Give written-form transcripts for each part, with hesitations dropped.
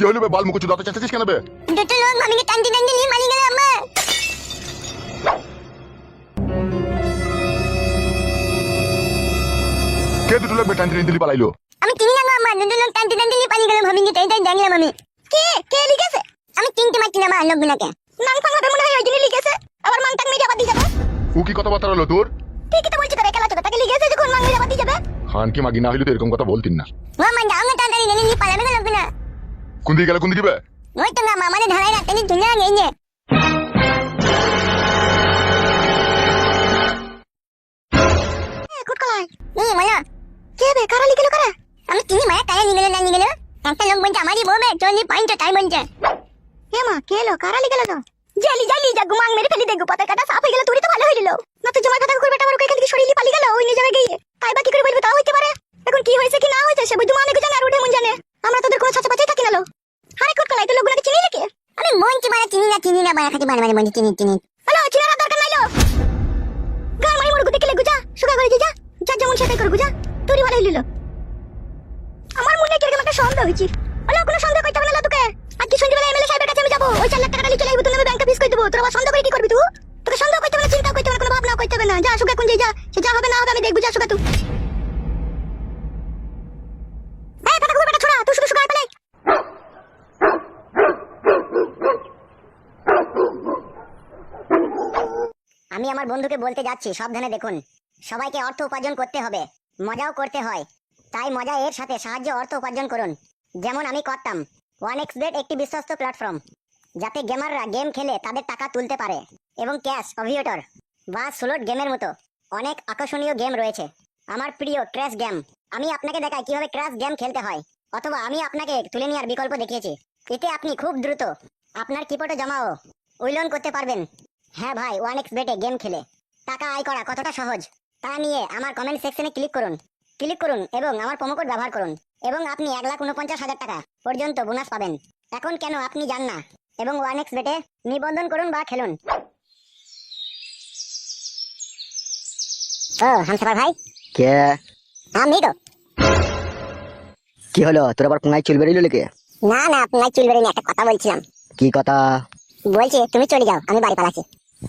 হলো বে? বাল মুখ চুদাতে চাচ্ছিস কেন বে? দুটো লোক মামিকে টানতে টানতে নিয়ে পালিয়ে গেল আম্মা। কে দুটো লোক বে টানতে টানতে পালাইলো? আমি চিনি না গো আম্মা, দুটো লোক টানতে টানতে নিয়ে পালিয়ে গেল মামিকে, তাই তাই জানলাম আমি। কে লিখেছে? আমি চিনতে পারছি না মা লোকগুলোকে। নাং ফাং হবে মনে হয়, ওই জন্য লিখেছে। আবার মাংটাং মেরে আবার দিয়ে যাবে। ও কি কথাবার্তা হলো তোর? ঠিকই তো বলছি তোরে, খেলা চোদা, তাকে লিখেছে যখন মাং মেরে আবার দিয়ে যাবে। খান কি মাগি না হইলো তো এরকম কথা বলতিন না। মামা যাও না তাড়াতাড়ি, নিয়ে পালাবে গো লোকগুলো। কোন দিকে গেল, কোন দিকে বে? ওই তো না মামারে ধরাই রাখতে নি দুনিয়া গেছে। কুটকলাই মায়া কে বে? কারা লিখেল কারা? আমি চিনি মায়া, কারা লিখেল না লিখেল? একটা লোক বলছে আমারই বউ বে, চলি পয়েন্ট তাই বলছে। হে মা কে লো? কারা লিখেল তো? জালি জালি যা গুমাং মেরে ফেলি দেখো, পাতা কাটা সাফ হয়ে গেল, তুই তো ভালো হইল না। তো জমাই কথা করবে, টাবার এখান থেকে সরিয়ে পালিয়ে গেল, ওই নিজে গিয়ে তাই বা কি করে বলবে? তাও হইতে পারে। এখন কি হয়েছে কি না হয়েছে সে বুঝু মানে জানে, আর উঠে মন জানে। আমরা তোদের কোনো ছাচা পাচাই থাকি না লো। আরে কুটকলাই তো লোকগুলোকে চিনি নাকি? আমি মনটি মানে চিনি না মায়া, খালি মানে মানে মনটি চিনি। হ্যালো, চিনার দরকার নাই লো। গার মারি মুরগু দেখলে গুজা সুগা করে যা যা যেমন সেটাই করে গুজা, তুই ভালো হইল। আমার মনে কিরকম একটা সন্দেহ হইছে। হলো কোনো সন্দেহ করতে হবে না তোকে। আর কি সন্ধ্যেবেলা এমএলএ সাহেবের কাছে আমি যাবো, ওই 4 লাখ টাকা নিয়ে চলে আইবো, তোর নামে ব্যাংকে ফিস করে দেবো। তোর আবার সন্দেহ করে কি করবি তুই? তোকে সন্দেহ করতে হবে না, চিন্তা করতে হবে না, কোনো ভাবনা করতে হবে না। যা সুগা কোন যা, সে যা হবে না হবে আমি দেখবো। যা সুগা তুই। এই পাতা কুকুরটা ছোড়া, তুই শুধু সুগা পেলে। আমি আমার বন্ধুকে বলতে যাচ্ছি, সাবধানে দেখুন। সবাইকে অর্থ উপার্জন করতে হবে, মজাও করতে হয়। তাই মজা এর সাথে সাহায্য অর্থ উপার্জন করুন, যেমন আমি করতাম। 1xbet একটি বিশ্বস্ত প্ল্যাটফর্ম, যাতে গেমাররা গেম খেলে তাদের টাকা তুলতে পারে, এবং ক্যাশ অভিয়েটর বা স্লট গেমের মতো অনেক আকর্ষণীয় গেম রয়েছে। আমার প্রিয় ক্র্যাশ গেম, আমি আপনাকে দেখাই কিভাবে ক্র্যাশ গেম খেলতে হয়, অথবা আমি আপনাকে তুলে নেওয়ার বিকল্প দেখিয়েছি। এতে আপনি খুব দ্রুত আপনার কিপটে জমাও উইলন করতে পারবেন। হ্যাঁ ভাই, 1xbet গেম খেলে টাকা আয় করা কতটা সহজ তা নিয়ে আমার কমেন্ট সেকশনে ক্লিক করুন এবং আমার প্রোমো কোড ব্যবহার করুন, এবং আপনি 1,49,000 টাকা পর্যন্ত বোনাস পাবেন। এখন কেন আপনি জান না, এবং 1xbet নিবন্ধন করুন বা খেলুন। ও হামসাফার ভাই। কে? আমি তো। কি হলো, তোর আবার পুঙ্গাই চুল বেরিয়ে লেগে? না না, আপনার চুল বেরিয়ে একটা কথা বলছিলাম। কি কথা? বলছি তুমি চলে যাও, আমি বাড়ি পালাচ্ছি।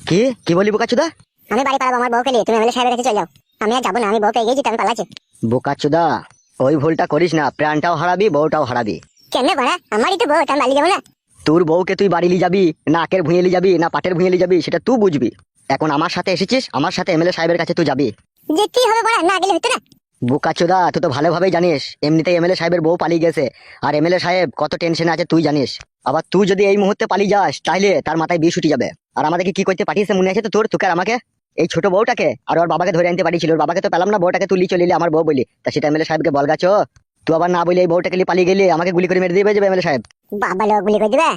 কি কি বলি বোকাচুদা? আমি বাড়ি পালাবো আমার বউকে নিয়ে, তুমি এমএলএ সাহেবের কাছে চলে যাও। আমি আর যাবো না, আমি বউ পেয়ে গেছি, আমি পালাচ্ছি। বোকাচুদা, ওই ভুলটা করিস না, প্রাণটাও হারাবি, বউটাও হারাবি। কেন বাড়া? আমারই তো বউ, আমি বাড়ি যাবো না। তোর বউকে তুই বাড়ি নিয়ে যাবি না আকের ভুঁয়ে নিয়ে যাবি না পাটের ভুঁয়ে নিয়ে যাবি, সেটা তুই বুঝবি। এখন আমার সাথে এসেছিস, আমার সাথে এমএলএ সাহেবের কাছে তুই যাবি। যেতেই হবে বাড়া, না গেলে হতো না। বোকাচুদা, তুই তো ভালোভাবেই জানিস এমনিতেই এমএলএ সাহেবের বউ পালিয়ে গেছে, আর এমএলএ সাহেব কত টেনশনে আছে তুই জানিস। আবার তুই যদি এই মুহূর্তে পালিয়ে যাস, তাহলে তার মাথায় বিষ উঠে যাবে। আর আমাদেরকে কি করতে পাঠিয়েছে মনে আছে তো তোর? তোকে আর আমাকে, এই ছোট বউটাকে আর ওর বাবাকে ধরে আনতে পাঠিয়েছিল। ওর বাবাকে তো পেলাম না, বউটাকে তুই চলে এলি আমার বউ বলি, তা সেটা এমএলএ সাহেবকে বল গাছ। তুই আবার না বলি এই বউটাকে নিয়ে পালিয়ে গেলি, আমাকে গুলি করে মেরে দিবে যাবে এমএলএ সাহেব। বাবা লোক গুলি করে দিবে?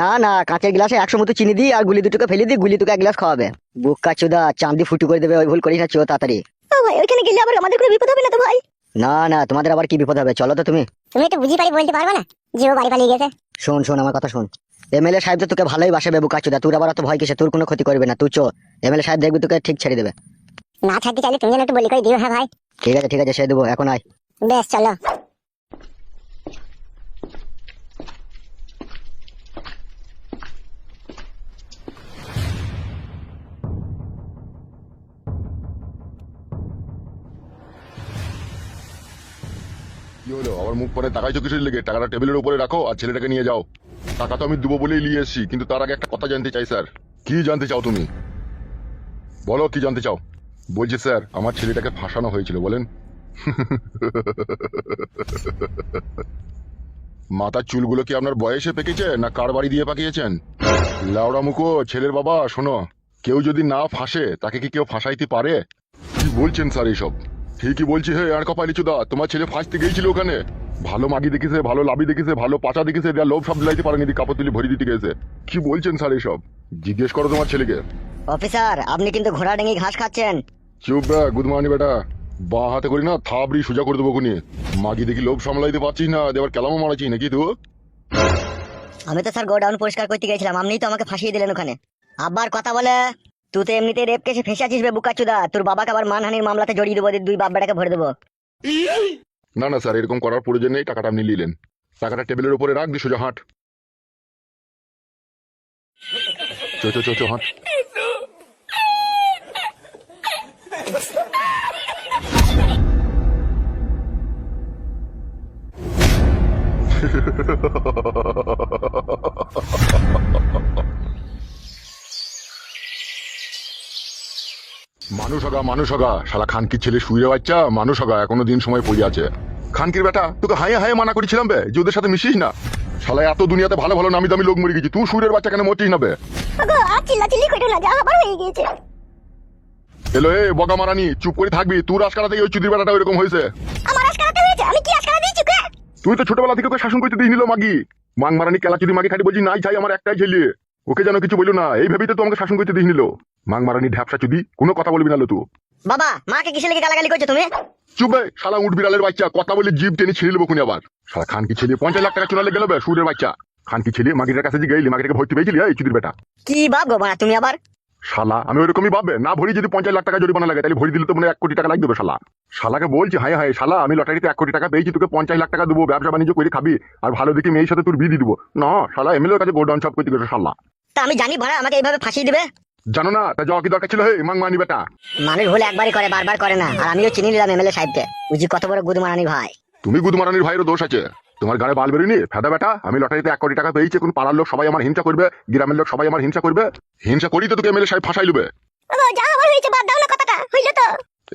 না না, কাঁচের গ্লাসে 100 মতো চিনি দিই আর গুলি দুটোকে ফেলে দিই, গুলি তোকে 1 গ্লাস খাওয়াবে। বোকাচুদা, চাঁদি ফুটু করে দেবে, ওই ভুল করিস না, চো তাড়াতাড়ি। ও ভাই, ওইখানে গেলে আবার আমাদের কোনো বিপদ হবে না তো ভাই? না না, তোমাদের আবার কি বিপদ হবে, চলো তো তুমি। তুমি তো বুঝি পারি বলতে পারবে না যে ও বাড়ি পালিয়ে গেছে? শোন শোন, আমার কথা শোন। এমএলএ সাহেব তো তোকে ভালোই বাসবে বোকাচুদা, তোর আবার অত ভয় কিসে? তোর কোনো ক্ষতি করবে না, তুই চো। এমএলএ সাহেব দেখবি তোকে ঠিক ছেড়ে দেবে। না ছাড়তে চাইলে তুমি যেন একটু বলি করে দিও। হ্যাঁ ভাই ঠিক আছে সে দেবো, এখন আয়। বেশ চলো। কি হলো, আবার মুখ পরে তাকাইছো কিসের লেগে? টাকাটা টেবিলের উপরে রাখো আর ছেলেটাকে নিয়ে যাও। টাকা তো আমি দেবো বলেই নিয়ে এসেছি, কিন্তু তার আগে একটা কথা জানতে চাই স্যার। কি জানতে চাও তুমি? বলো কি জানতে চাও। বলছি স্যার, আমার ছেলেটাকে ফাঁসানো হয়েছিল বলেন। মাথার চুলগুলো কি আপনার বয়সে পেকেছে না কার বাড়ি দিয়ে পাকিয়েছেন? লাউড়া মুখো ছেলের বাবা, শোনো, কেউ যদি না ফাঁসে তাকে কি কেউ ফাঁসাইতে পারে? কি বলছেন স্যার এইসব? ঠিকই বলছি। হে আর কপালি চুদা, তোমার ছেলে ফাঁসতে গিয়েছিল ওখানে। ভালো মাগি দেখেছে, ভালো লাভি দেখেছে, ভালো পাচা দেখেছে, দেয়া লোভ সব দিলাইতে পারেনি, কাপড় তুলি ভরি দিতে গেছে। কি বলছেন স্যার এইসব? জিজ্ঞেস করো তোমার ছেলেকে। অফিসার, আপনি কিন্তু ঘোড়া ডেঙ্গি ঘাস খাচ্ছেন। চুপ বে গুড মর্নিং বেটা, বা হাতে করি না থাবড়ি সোজা করে দেবো খুনি। মাগি দেখি লোভ সামলাইতে পারছিস না, দেবার কেলামও মারাচ্ছিস নাকি তুই? আমি তো স্যার গোডাউন পরিষ্কার করতে গেছিলাম, আপনিই তো আমাকে ফাঁসিয়ে দিলেন ওখানে। আবার কথা বলে, তুই তো এমনিতে রেপ কেসে ফেসে আছিস বে বোকাচুদা, তোর বাবাকে আবার মানহানির মামলাতে জড়িয়ে দেবো, দুই বাপ বেটাকে ভরে দেবো। না না স্যার, এরকম করার প্রয়োজন নেই, টাকাটা আপনি নিলেন। টাকাটা টেবিলের উপরে রাখ দি, সোজা হাঁট। চো চো চো চো হাঁট। মানুষ হগা শালা খানকির ছেলে শুয়ে বাচ্চা, মানুষ হগা, এখনো দিন সময় পড়ে আছে। খানকির বেটা, তোকে হাইয়ে হাইয়ে মানা করেছিলাম বে যে ওদের সাথে মিশিস না। শালা এত দুনিয়াতে ভালো ভালো নামি দামি লোক মরে গেছি, তুই সুরের বাচ্চা কেন মরছিস না বে? ওগো আর চিল্লাচিল্লি করো না, যা হবার হয়ে গিয়েছে। এলো এ বগা মারানি, চুপ করে থাকবি। তুই রাজকারাতেই ওই চুদির বেটাটা ওইরকম হয়েছে। আমার আজকারাতে হয়েছে, আমি কি আজকারা দিয়েছি কে? তুই তো ছোটবেলা থেকে ওকে শাসন করতে দিয়ে নিল মাগি। মাং মারানি কেলা চুদি মাগি খাটি বলছি নাই চাই আমার একটাই ছেলে, ওকে যেন কিছু বললো না, এই ভেবেই তো তুই আমাকে শাসন করতে দিয়ে নিল। মাং মারানি ঢ্যাপসা চুদি, কোনো কথা বলবি না লো তুই। বাবা মাকে কিসে লেগে গালাগালি করছো তুমি? চুপ বে শালা উঠ বিড়ালের বাচ্চা, কথা বলে জিভ টেনে ছিঁড়ে নেবো খুনি আবার। শালা খানকি ছেলে 50 লাখ টাকা চুনালে গেল বে সুরের বাচ্চা। খানকি ছেলে মাগিটার কাছে যে গেলি, মাগিটাকে ভর্তি পেয়েছিলি এই চুদির বেটা। কি বাপ গো বাড়া তুমি আবার? শালা আমি ওইরকমই ভাববে না, ভরি যদি 50 লাখ টাকা জরিমানা লাগে তাহলে ভরি দিলে তো মনে হয় 1 কোটি টাকা লাগবে শালা। শালাকে বলছি হায় হায় শালা, আমি লটারিতে 1 কোটি টাকা পেয়েছি, তোকে 50 লাখ টাকা দেবো, ব্যবসা বাণিজ্য করে খাবি, আর ভালো দেখে মেয়ের সাথে তোর বিয়ে দিয়ে দিবো না। শালা এমএলএর কাছে গোডাউন সব করতে গেছে শালা। তা আমি জানি ভাড়া আমাকে এইভাবে ফাঁসিয়ে দিবে? জানো না তা যাওয়া কি দরকার ছিল? হে মাং মানি বেটা, মানুষ ভুল একবারই করে, বারবার করে না। আর আমিও চিনি নিলাম এমএলএ সাহেবকে, বুঝি কত বড় গুদ মারানি ভাই। তুমি গুদমারানির ভাইয়েরও দোষ আছে। তোমার গায়ে বাল বেরোয়নি ফেদা বেটা। আমি লটারিতে 1 কোটি টাকা পেয়েছি, কোন পাড়ার লোক সবাই আমার হিংসা করবে, গ্রামের লোক সবাই আমার হিংসা করবে। হিংসা করি তো তোকে এমএলএ সাহেব ফাঁসাই লুবে। ওগো যা হবার হয়েছে, বাদ দাও না কথাটা, হইলো তো।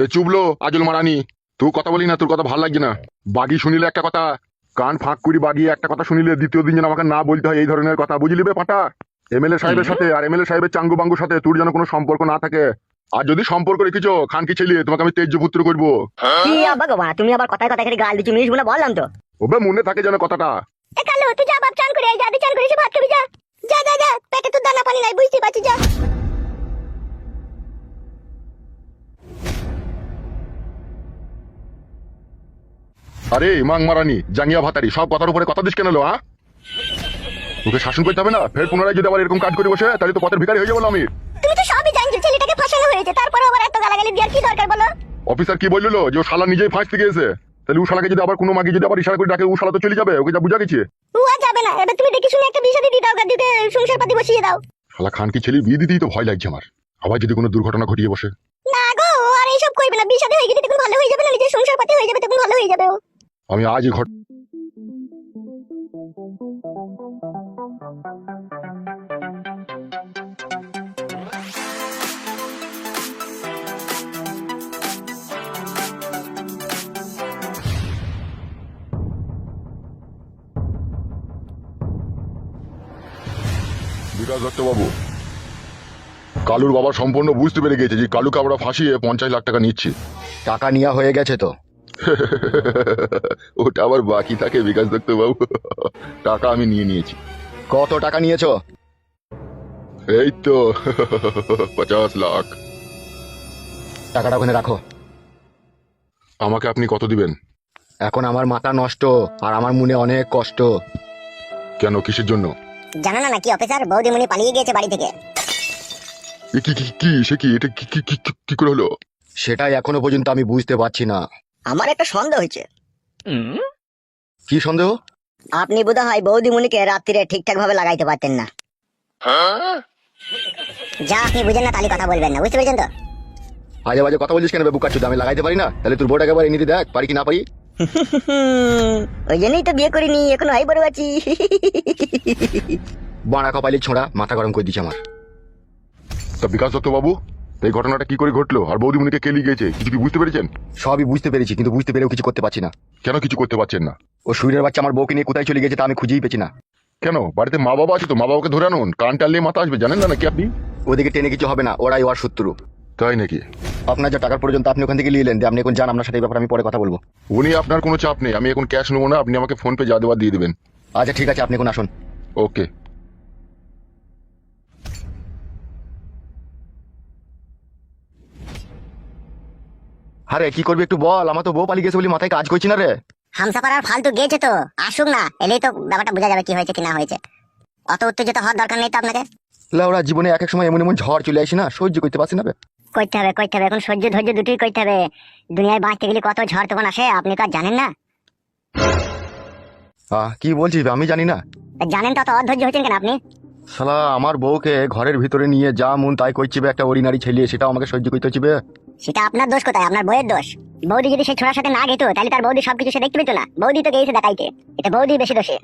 এ চুবলো আজল মারানি, তুই কথা বলি না, তোর কথা ভাল লাগছে না। বাগি শুনিলে একটা কথা, কান ফাঁক করি বাগিয়ে একটা কথা শুনিলে দ্বিতীয় দিন যেন আমাকে না বলতে হয় এই ধরনের কথা, বুঝলি বে পাটা? এমএলএ সাহেবের সাথে আর এমএলএ সাহেবের চাঙ্গু বাঙ্গুর সাথে তোর যেন কোনো সম্পর্ক না থাকে। আর যদি সম্পর্ক রেখেছো খানকি ছেলে, তোমাকে আমি তেজ্যপুত্র করবো। কি আব্বা গো বাড়া তুমি আবার কথায় কথায় খালি গাল দিচ্ছ, মিনিস বলে বললাম তো। ওবে মনে থাকে যেন কথাটা। এ কালো তুই যা বাপ, চান করে আয়, যা দি চান করে এসে ভাত খাবি, যা যা যা যা, পেটে তো দানা পানি নাই, বুঝতে পারছিস, যা। আরে মাং মারানি জাঙ্গিয়া ভাতারি, সব কথার উপরে কথা দিস কেন লো? হ্যাঁ, তোকে শাসন করতে হবে না? ফের পুনরায় যদি আবার এরকম কাজ করে বসে তাহলে তো পথের ভিখারি হয়ে যাবো না আমি। তুমি তো সবই জানছো, ছেলেটাকে ফাঁসানো হয়েছে, তারপরে আবার এত গালাগালি দেওয়ার কি দরকার বলো? অফিসার কি বললো যে ও শালা নিজেই ফাঁস থেকে এসে, তাহলে ও শালাকে যদি আবার কোনো মাগি যদি আবার ইশারা করে ডাকে, ও শালা তো চলে যাবে, ওকে যা বুঝা গেছে। ও আর যাবে না, এবার তুমি দেখে শুনে একটা বিয়ে শাদী দিয়ে দাও, গাদিতে সংসার পাতি বসিয়ে দাও। শালা খানকি ছেলে বিয়ে দিতেই তো ভয় লাগছে আমার, আবার যদি কোনো দুর্ঘটনা ঘটিয়ে বসে। না গো, ও আর এইসব করবে না, বিয়ে শাদী হয়ে গেলে তখন ভালো হয়ে যাবে না, নিজের সংসার পাতি হয়ে যাবে, তখন ভালো হয়ে যাবে ও। আমি আজই ঘট বিকাশ দত্তবাবু, কালুর বাবা সম্পূর্ণ বুঝতে পেরে গেছে যে কালুকে আমরা ফাঁসিয়ে 50 লাখ টাকা নিচ্ছি। টাকা নেওয়া হয়ে গেছে তো? ওটা আবার বাকি থাকে বিকাশ দত্তবাবু, টাকা আমি নিয়ে নিয়েছি। কত টাকা নিয়েছো? এই তো 50 লাখ। টাকাটা ওখানে রাখো। আমাকে আপনি কত দিবেন? এখন আমার মাথা নষ্ট আর আমার মনে অনেক কষ্ট। কেন, কিসের জন্য? জানো না নাকি অফিসার, বৌদিমণি পালিয়ে গিয়েছে বাড়ি থেকে। এ কি কি কি সে কি, এটা কি কি কি কি করে হলো? সেটাই এখনো পর্যন্ত আমি বুঝতে পারছি না। আমার একটা সন্দেহ হয়েছে। কি সন্দেহ? আপনি বোধ হয় বৌদিমণিকে রাত্রিরে ঠিকঠাক ভাবে লাগাইতে পারতেন না। যা আপনি বুঝেন না তাহলে কথা বলবেন না, বুঝতে পেরেছেন তো? আজে বাজে কথা বলছিস কেন বুকাচ্ছু? আমি লাগাইতে পারি না? তাহলে তোর বোর্ড একবার এনে দেখ পারি কি না পারি। ওই জন্যই তো বিয়ে করিনি, এখন আই বড় আছি। বাঁড়া কপালি ছোঁড়া, মাথা গরম করে দিচ্ছে আমার। তা বিকাশ দত্তবাবু, এই ঘটনাটা কি করে ঘটলো আর বৌদিমণিকে কে লিয়ে গেছে, কিছু কি বুঝতে পেরেছেন? সবই বুঝতে পেরেছি, কিন্তু বুঝতে পেরেও কিছু করতে পারছি না। কেন কিছু করতে পারছেন না? ও সুরের বাচ্চা আমার বউকে নিয়ে কোথায় চলে গেছে তা আমি খুঁজেই পেছি না। কেন, বাড়িতে মা বাবা আছে তো, মা বাবাকে ধরে আনুন, কান টানলে মাথা আসবে, জানেন না নাকি আপনি? ওদিকে টেনে কিছু হবে না, ওরাই ওর শত্রু। তাই নাকি? আপনার যা টাকার পর্যন্ত আপনি ওখান থেকে নিয়ে এলেন, আপনি এখন যান, আপনার সাথে এই ব্যাপারে আমি পরে কথা বলবো। উনি আপনার কোনো চাপ নেই, আমি এখন ক্যাশ নেবো না, আপনি আমাকে ফোন পে যা দেওয়ার দিয়ে দেবেন। আচ্ছা ঠিক আছে, আপনি এখন আসুন। ওকে। আরে কি করবি একটু বল, আমার তো বউ পালিয়ে গেছে বলে মাথায় কাজ করছি না রে। হামসাফার আর ফালতু গেছে তো, আসুক না, এলেই তো ব্যাপারটা বোঝা যাবে কি হয়েছে কি না হয়েছে। অত উত্তেজিত হওয়ার দরকার নেই তো আপনাকে। লাউড়া জীবনে এক এক সময় এমন এমন ঝড় চলে আসি না, সহ্য করতে পারছি না বে। করতে হবে করতে হবে, এখন সহ্য ধৈর্য দুটোই করতে হবে। দুনিয়ায় বাঁচতে গেলে কত ঝড় তখন আসে, আপনি তো আর জানেন না। কি বলছিস আমি জানি না। তা জানেন তো অত অধৈর্য হচ্ছেন কেন আপনি? শালা আমার বউকে ঘরের ভিতরে নিয়ে যা মন তাই করছিবে একটা অরিনারি ছেলে, সেটাও আমাকে সহ্য করতে হচ্ছে। সেটা আপনার দোষ কোথায়? আপনার বউয়ের দোষ। বৌদি যদি সেই ছোড়ার সাথে না গেতো তাহলে তার বৌদি সবকিছু সে দেখতে পেত না। বৌদি তো গেছে দেখাইতে, এটা বৌদি বেশি দোষী।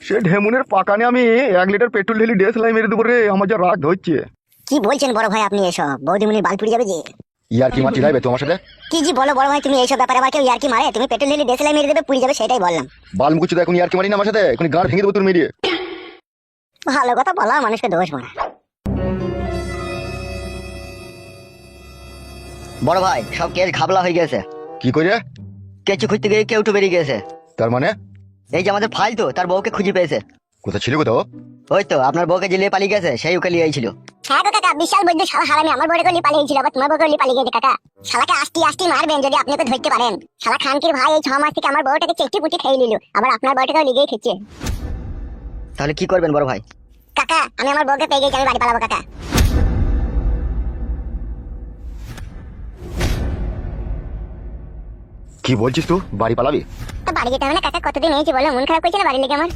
সে ঢেমুনের পাকানে আমি 1 লিটার পেট্রোল ঢেলি ডেস লাই মেরে দেবো রে, আমার যা রাগ ধরছে। কি বলছেন বড় ভাই আপনি এসব? বৌদিমুনি বাল পুড়ে যাবে যে। ইয়ার কি মারছি রাইবে তোমার সাথে? কি জি বলো বড় ভাই তুমি এইসব ব্যাপারে আবার কেউ ইয়ার্কি মারে? তুমি পেট্রোল ঢেলে দেশলাই মেরে দেবে পুড়ে যাবে, সেটাই বললাম। বাল মুকুচ্ছি এখন ইয়ার কি মারি না আমার সাথে, এখন গাঁড় ভেঙে দেবো তোর মেরিয়ে। ভালো কথা বলা মানুষকে দোষ মারা। বড় ভাই সব কেস ঘাবলা হয়ে গেছে। কি করে? কেঁচু খুঁজতে গিয়ে কেউ তো বেরিয়ে গেছে। তার মানে? এই যে আমাদের ফাইল তো তার বউকে খুঁজে পেয়েছে। কোথা ছিল কোথাও? ওই তো আপনার বউকে যে নিয়ে পালিয়ে গেছে সেই ওকে নিয়ে ছিল। হ্যাঁ গো কাকা, বিশাল বৈদ্য শালা হারামি আমার বড় গলি পালিয়ে গেছিল, আবার তোমার বড় গলি পালিয়ে গেছে কাকা। শালাকে আস্তি আস্তি মারবেন যদি আপনি ওকে ধরতে পারেন। শালা খানকির ভাই এই 6 মাস থেকে আমার বউটাকে চেকটি পুটি খেয়ে নিল, আবার আপনার বউটাকেও লিগেই খেচ্ছে। তাহলে কি করবেন বড় ভাই? কাকা আমি আমার বউকে পেয়ে গেছি, আমি বাড়ি পালাবো কাকা। কি বলছিস তুই? বাড়ি পালাবি? তো বাড়ি যেতে হবে না কাকা, কতদিন হয়েছে বলো? মন খারাপ করছে না বাড়ি লেগে আমার?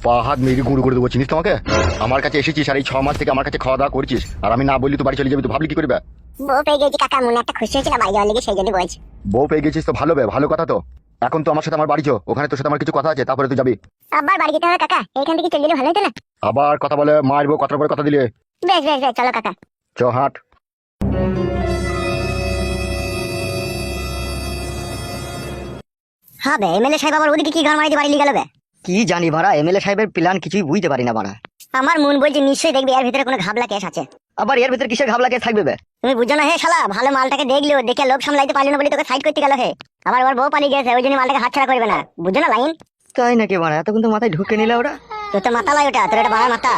পা হাত মেরে গুঁড়ো করে দেবো, চিনিস তোমাকে? আমার কাছে এসেছিস আর এই 6 মাস থেকে আমার কাছে খাওয়া দাওয়া করছিস, আর আমি না বললি তো বাড়ি চলে যাবি, তো ভাবলি কি করবে? বউ পেয়ে গেছি কাকা, মনে একটা খুশি হয়েছিল বাড়ি যাওয়ার লেগে, সেই জন্য বলছি। বউ পেয়ে গেছিস তো ভালো ভালো কথা তো। এখন তো আমার সাথে আমার বাড়ি চো, ওখানে তোর সাথে আমার কিছু কথা আছে, তারপরে তুই যাবি। আবার বাড়ি যেতে হবে কাকা? এইখান থেকে চলে গেলে ভালো হতো না? আবার কথা বলে মারবো, কথার পরে কথা দিলে। বেশ বেশ বেশ, চলো কাকা। চ হাট। হবে এমএলএ সাহেব আবার ওদিকে কি গান মারি দিয়ে বাড়ি নিয়ে গেল বে? কি জানি ভাড়া, এমএলএ সাহেবের প্ল্যান কিছুই বুঝতে পারি না ভাড়া। আমার মন বলছে নিশ্চয়ই দেখবি এর ভিতরে কোনো ঘাবলা কেস আছে। আবার এর ভিতরে কিসের ঘাবলা কেস থাকবে বে? তুমি বুঝো না হে শালা, ভালো মালটাকে দেখলিও, দেখে লোক সামলাইতে পারলি না বলে তোকে সাইড করতে গেল হে। আবার ওর বউ পালিয়ে গেছে, ওই জন্য মালটাকে হাতছাড়া করবে না, বুঝো না লাইন? তাই নাকি ভাড়া? এতক্ষণ তো মাথায় ঢুকে নিলে ওরা। তোর তো মাথা লাই ওটা, তোর এটা বাড়ার মাথা।